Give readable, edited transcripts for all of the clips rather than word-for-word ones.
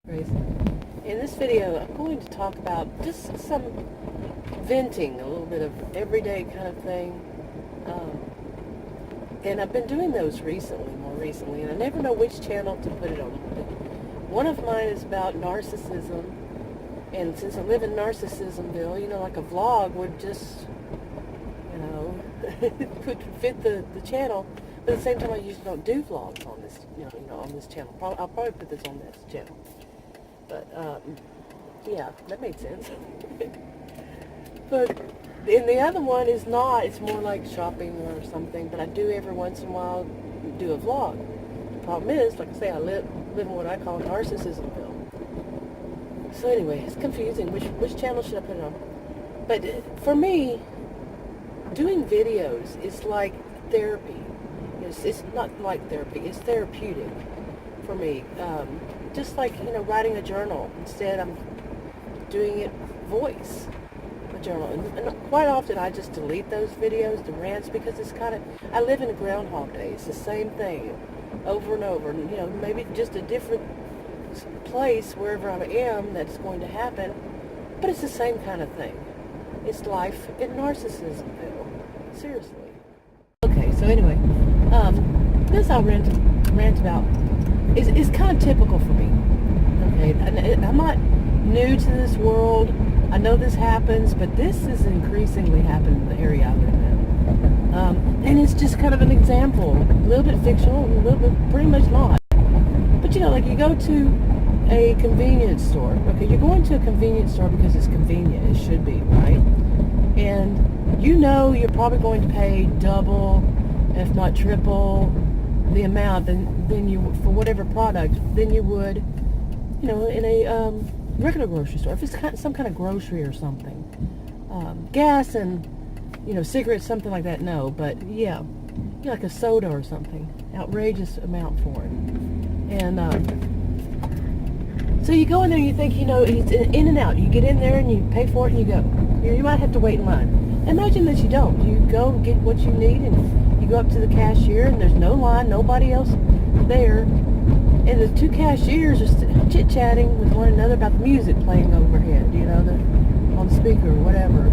In this video, I'm going to talk about just some venting, a little bit of everyday kind of thing. And I've been doing those more recently, and I never know which channel to put it on. One of mine is about narcissism, and since I live in Narcissism-Ville, like a vlog would just, could fit the channel. But at the same time, I usually don't do vlogs on this, on this channel. I'll probably put this on this channel. But, yeah, that made sense. But, and the other one is not, it's more like shopping or something, but I do every once in a while do a vlog. The problem is, like I say, I live in what I call Narcissism-Ville. So anyway, it's confusing. Which channel should I put it on? But for me, doing videos is like therapy. It's not like therapy, it's therapeutic for me. Just like, writing a journal. Instead, I'm doing it voice, a journal. And quite often, I just delete those videos, the rants, because it's kind of, I live in a Groundhog Day. It's the same thing over and over. And, maybe just a different place wherever I am that's going to happen, but it's the same kind of thing. It's life in Narcissism-Ville. Seriously. Okay, so anyway, this I'll rant about is kind of typical for me. Okay, I'm not new to this world. I know this happens, but this is increasingly happening in the area I live in. And it's just kind of an example, a little bit fictional, a little bit pretty much not. But like you go to a convenience store. Okay, you're going to a convenience store because it's convenient. It should be, right? And you're probably going to pay double, if not triple, the amount than you for whatever product than you would, in a regular grocery store. If it's some kind of grocery or something, gas and cigarettes, something like that. No, but yeah, like a soda or something, outrageous amount for it. And so you go in there and you think, it's in and out. You get in there and you pay for it and you go. You might have to wait in line. Imagine that you don't. You go get what you need and you go up to the cashier and there's no line, nobody else there. And the two cashiers are chit-chatting with one another about the music playing overhead, on the speaker or whatever.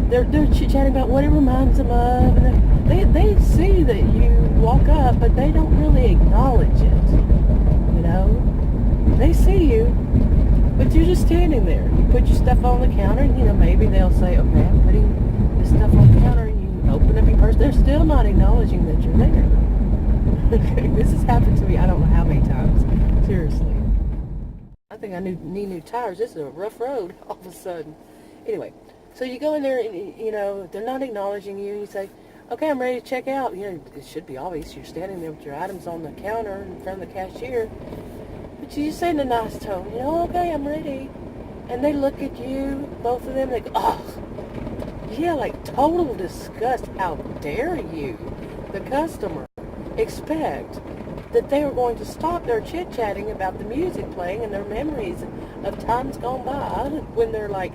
They're chit-chatting about what it reminds them of. And they see that you walk up, but they don't really acknowledge it, They see you, but you're just standing there. You put your stuff on the counter, and maybe they'll say, okay, I'm putting this stuff on the counter, and you open up your purse. They're still not acknowledging that you're there. Okay, this has happened to me I don't know how many times. Seriously. I think I need new tires. This is a rough road all of a sudden. Anyway, so you go in there, and, they're not acknowledging you, and you say, okay, I'm ready to check out. It should be obvious. You're standing there with your items on the counter in front of the cashier. But you say in a nice tone, okay, I'm ready. And they look at you, both of them, they go, oh, yeah, like total disgust. How dare you, the customer, expect that they were going to stop their chit-chatting about the music playing and their memories of times gone by when they're like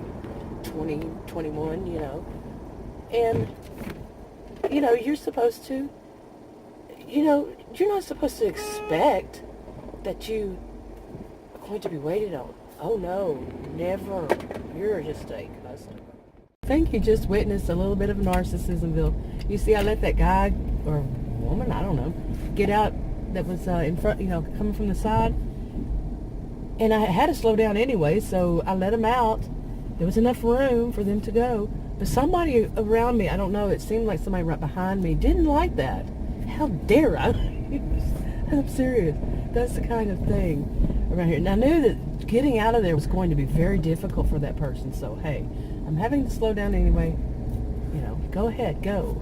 20, 21, And, you're supposed to, you're not supposed to expect that you going to be waited on. Oh no, never. You're just a customer. I think you just witnessed a little bit of Narcissism-Ville. You see, I let that guy or woman, I don't know, get out that was in front, coming from the side, and I had to slow down anyway, so I let him out. There was enough room for them to go, but somebody around me, I don't know, it seemed like somebody right behind me didn't like that. How dare I? I'm serious. That's the kind of thing around here. And I knew that getting out of there was going to be very difficult for that person. So, hey, I'm having to slow down anyway. Go ahead, go,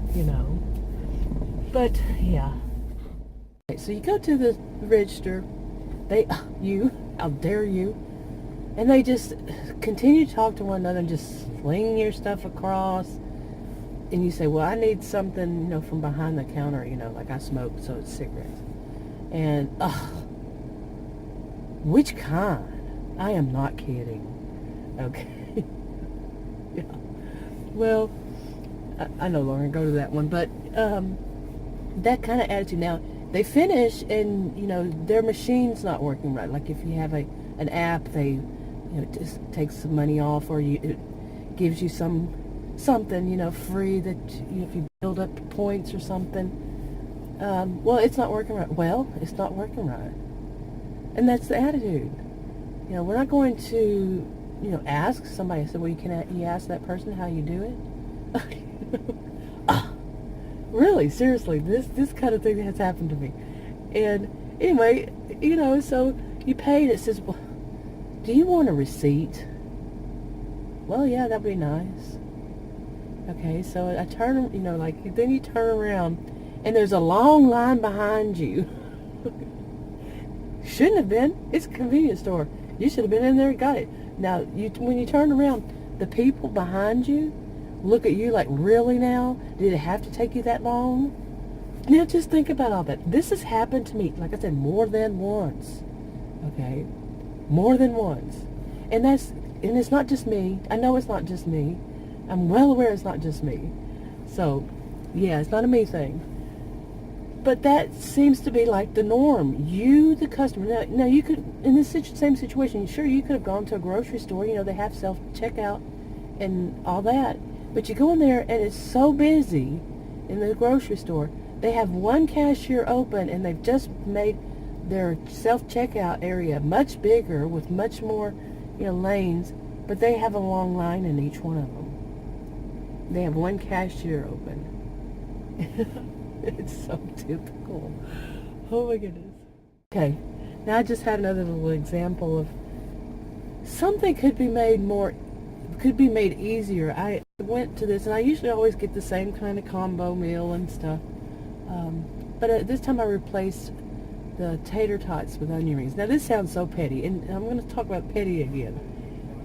But, yeah. Okay, so you go to the register. How dare you. And they just continue to talk to one another and just fling your stuff across. And you say, well, I need something, from behind the counter, like I smoke, so it's cigarettes. And, which kind? I am not kidding. Okay. Yeah. Well, I no longer go to that one, but that kind of attitude. Now, they finish and, their machine's not working right. Like if you have a an app, they just takes some money off, or it gives you something free that if you build up points or something. Well, it's not working right. Well, it's not working right, and that's the attitude. We're not going to ask somebody. So, well, you ask that person how you do it? Really, seriously, this kind of thing has happened to me. And anyway, so you pay, and it says, well, do you want a receipt? Well, yeah, that'd be nice. Okay, so I turn, then you turn around, and there's a long line behind you. Shouldn't have been. It's a convenience store. You should have been in there and got it. Now, when you turn around, the people behind you look at you like, really now? Did it have to take you that long? Now, just think about all that. This has happened to me, like I said, more than once. Okay? More than once. And it's not just me. I know it's not just me. I'm well aware it's not just me. So, yeah, it's not a me thing. But that seems to be like the norm. You, the customer. Now you could, in this same situation, sure, you could have gone to a grocery store. They have self-checkout and all that. But you go in there, and it's so busy in the grocery store. They have one cashier open, and they've just made their self-checkout area much bigger with much more, lanes. But they have a long line in each one of them. They have one cashier open. It's so typical. Oh my goodness. Okay, now I just had another little example of something could be made easier. I went to this, and I usually always get the same kind of combo meal and stuff. But this time I replaced the tater tots with onion rings. Now this sounds so petty, and I'm going to talk about petty again.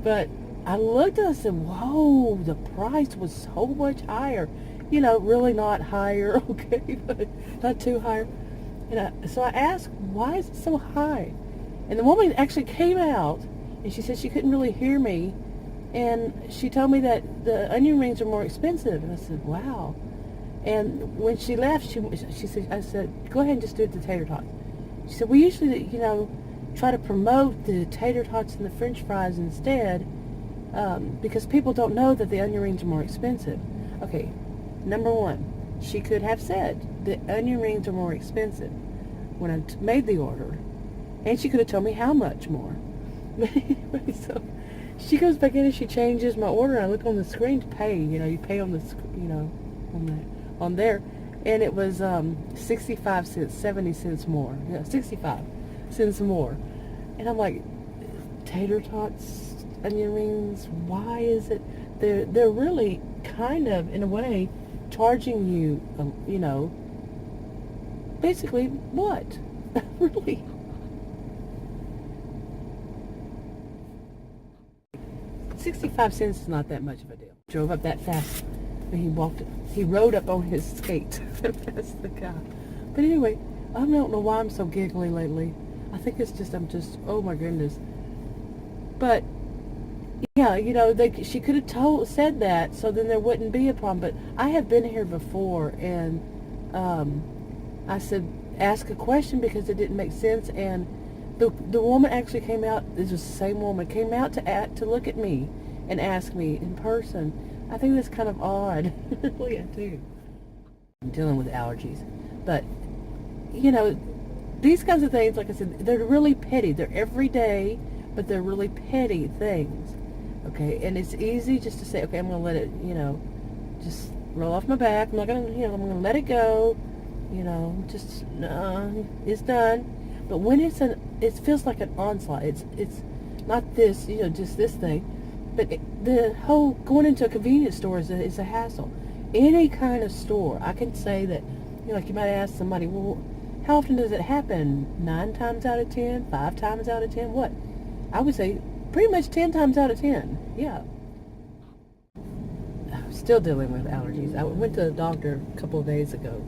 But I looked and I said, whoa, the price was so much higher. Really not higher, okay, but not too high. So I asked, why is it so high? And the woman actually came out, and she said she couldn't really hear me. And she told me that the onion rings are more expensive. And I said, wow. And when she left, she said, I said, go ahead and just do it the tater tots. She said, we usually, try to promote the tater tots and the French fries instead, because people don't know that the onion rings are more expensive. Okay, number one, she could have said the onion rings are more expensive when I made the order, and she could have told me how much more. So she goes back in and she changes my order. I look on the screen to pay. You pay on the, on there, and it was 65 cents, 70 cents more. Yeah, 65 cents more. And I'm like, tater tots, onion rings. Why is it? They're really kind of, in a way, charging you. Basically, what? Really? $0.65 is not that much of a deal. Drove up that fast, and he rode up on his skate past the guy. But anyway, I don't know why I'm so giggly lately. I think it's just, oh my goodness. But yeah, she could have said that, so then there wouldn't be a problem. But I have been here before, and I said, ask a question because it didn't make sense, and the woman actually came out. This was the same woman, came out to look at me and ask me in person. I think that's kind of odd. Really, I do. I'm dealing with allergies, but these kinds of things, like I said, they're really petty. They're everyday, but they're really petty things. Okay, and it's easy just to say, okay, I'm going to let it, just roll off my back. I'm not going to, I'm going to let it go. Just it's done. But when it feels like an onslaught. It's not this, just this thing. But the whole going into a convenience store is a hassle. Any kind of store, I can say that, like you might ask somebody, well, how often does it happen? 9 times out of 10? 5 times out of 10? What? I would say pretty much 10 times out of 10. Yeah. I'm still dealing with allergies. I went to the doctor a couple of days ago.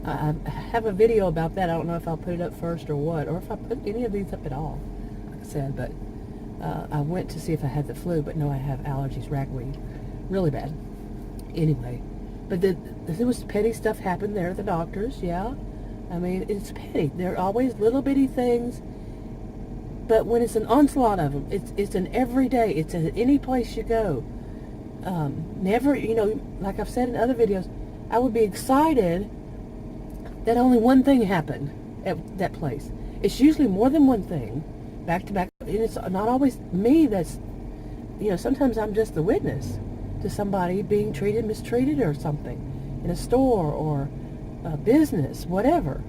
I have a video about that. I don't know if I'll put it up first or what, or if I put any of these up at all, like I said. But I went to see if I had the flu, but no, I have allergies, ragweed, really bad. Anyway, but there was petty stuff happened there at the doctor's, yeah. I mean, it's petty. They're always little bitty things, But when it's an onslaught of them, it's an everyday. It's at any place you go. Never, like I've said in other videos, I would be excited that only one thing happened at that place. It's usually more than one thing, back to back. And it's not always me that's, sometimes I'm just the witness to somebody being mistreated or something in a store or a business, whatever.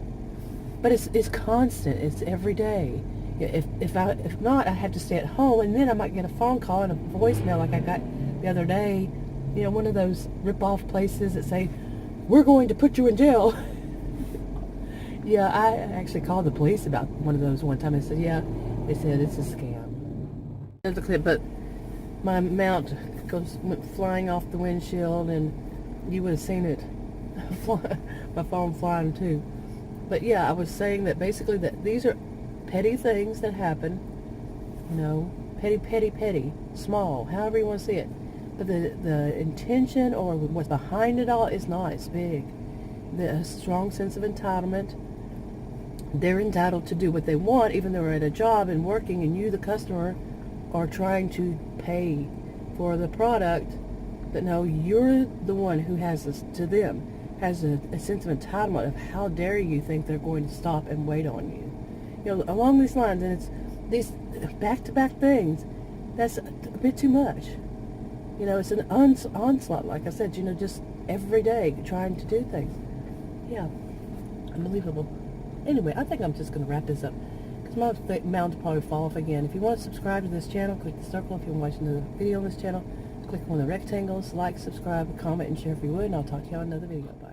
But it's constant. It's every day. If not, I have to stay at home, and then I might get a phone call and a voicemail like I got the other day. One of those rip-off places that say, "We're going to put you in jail." Yeah, I actually called the police about one of those one time. I said, yeah, they said it's a scam. There's a clip, but my mount went flying off the windshield, and you would have seen it. My phone flying too. But yeah, I was saying that basically that these are petty things that happen. Petty, small, however you want to see it. But the intention or what's behind it all is not. It's big. The strong sense of entitlement. They're entitled to do what they want, even though they're at a job and working, and you, the customer, are trying to pay for the product. But no, you're the one who has a sense of entitlement of how dare you think they're going to stop and wait on you. Along these lines, and it's these back-to-back things. That's a bit too much. It's an onslaught, like I said. Just every day trying to do things. Yeah, unbelievable. Anyway, I think I'm just going to wrap this up because my mount will probably fall off again. If you want to subscribe to this channel, click the circle. If you're watching the video on this channel, click on the rectangles, like, subscribe, comment, and share if you would, and I'll talk to you on another video. Bye.